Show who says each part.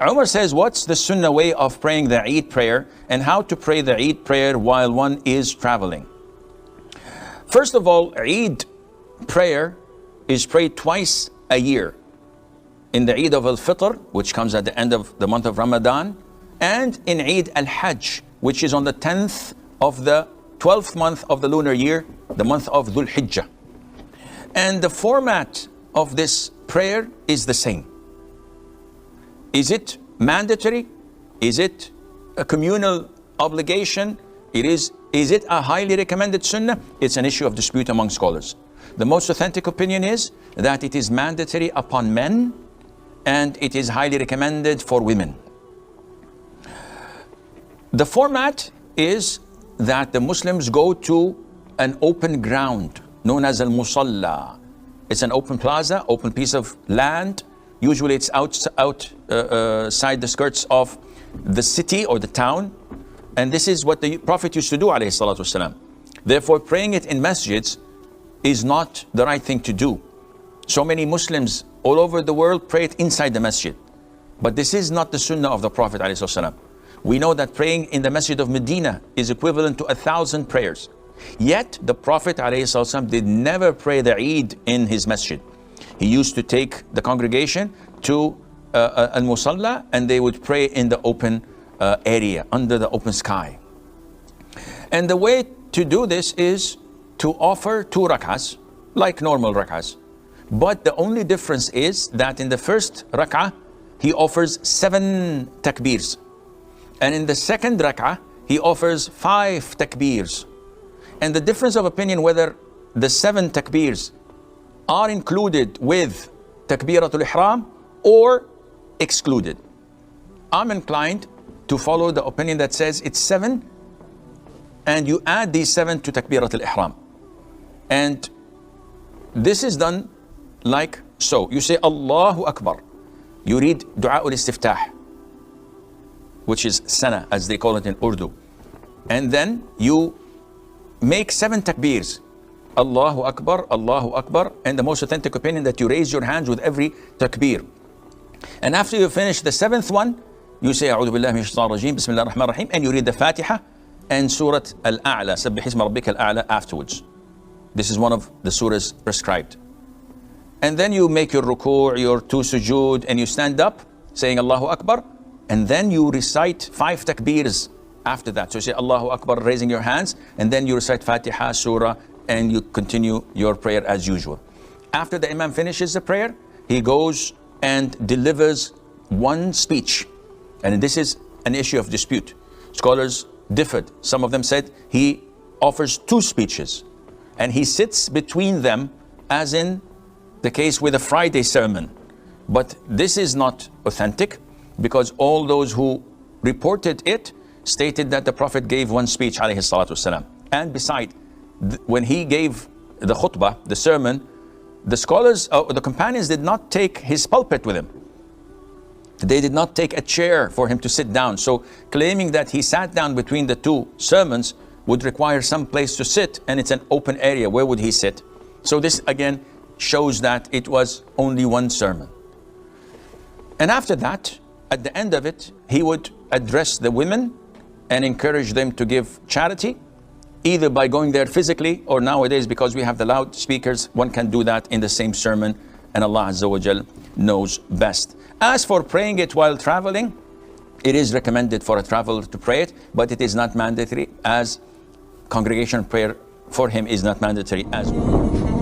Speaker 1: Umar says, what's the sunnah way of praying the Eid prayer and how to pray the Eid prayer while one is traveling? First of all, Eid prayer is prayed twice a year. In the Eid of Al-Fitr, which comes at the end of the month of Ramadan, and in Eid Al-Hajj, which is on the 10th of the 12th month of the lunar year, the month of Dhul Hijjah. And the format of this prayer is the same. Is it mandatory? Is it a communal obligation? Is it a highly recommended sunnah? It's an issue of dispute among scholars. The most authentic opinion is that it is mandatory upon men and it is highly recommended for women. The format is that the Muslims go to an open ground known as Al-Musalla. It's an open plaza, open piece of land. Usually it's outside the skirts of the city or the town. And this is what the Prophet used to do, alayhi salatu wasalam. Therefore, praying it in masjids is not the right thing to do. So many Muslims all over the world pray it inside the masjid. But this is not the sunnah of the Prophet, alayhi salatu wasalam. We know that praying in the masjid of Medina is equivalent to 1,000 prayers. Yet, the Prophet ﷺ did never pray the Eid in his masjid. He used to take the congregation to Al-Musalla and they would pray in the open area, under the open sky. And the way to do this is to offer 2 rak'ahs, like normal rak'ahs. But the only difference is that in the first rak'ah, he offers 7 takbirs. And in the second rak'ah, he offers 5 takbirs. And the difference of opinion whether the 7 takbirs are included with takbiratul ihram or excluded. I'm inclined to follow the opinion that says it's 7 and you add these 7 to takbiratul ihram. And this is done like so. You say Allahu Akbar. You read Du'a ul-Istiftah, which is Sana as they call it in Urdu. And then you make 7 takbirs. Allahu Akbar, Allahu Akbar. And the most authentic opinion that you raise your hands with every takbir. And after you finish the 7th one, you say A'udhu billahi minash shaitanir rajeem, Bismillahir Rahmanir Rahim, and you read the Fatiha and Surah Al-A'la, Sabbih isma rabbika al-A'la afterwards. This is one of the surahs prescribed. And then you make your ruku', your 2 sujood, and you stand up saying Allahu Akbar, and then you recite 5 takbirs after that. So you say Allahu Akbar, raising your hands, and then you recite Fatiha, Surah, and you continue your prayer as usual. After the Imam finishes the prayer, he goes and delivers 1 speech. And this is an issue of dispute. Scholars differed. Some of them said he offers 2 speeches, and he sits between them, as in the case with a Friday sermon. But this is not authentic, because all those who reported it stated that the Prophet gave 1 speech, alayhi salatu wasalam. And beside, when he gave the khutbah, the sermon, the scholars, the companions did not take his pulpit with him. They did not take a chair for him to sit down. So claiming that he sat down between the 2 sermons would require some place to sit, and it's an open area. Where would he sit? So this again shows that it was only 1 sermon. And after that, at the end of it, he would address the women and encourage them to give charity, either by going there physically, or nowadays, because we have the loudspeakers, one can do that in the same sermon, and Allah Azza wa Jal knows best. As for praying it while traveling, it is recommended for a traveler to pray it, but it is not mandatory, as congregation prayer for him is not mandatory as well.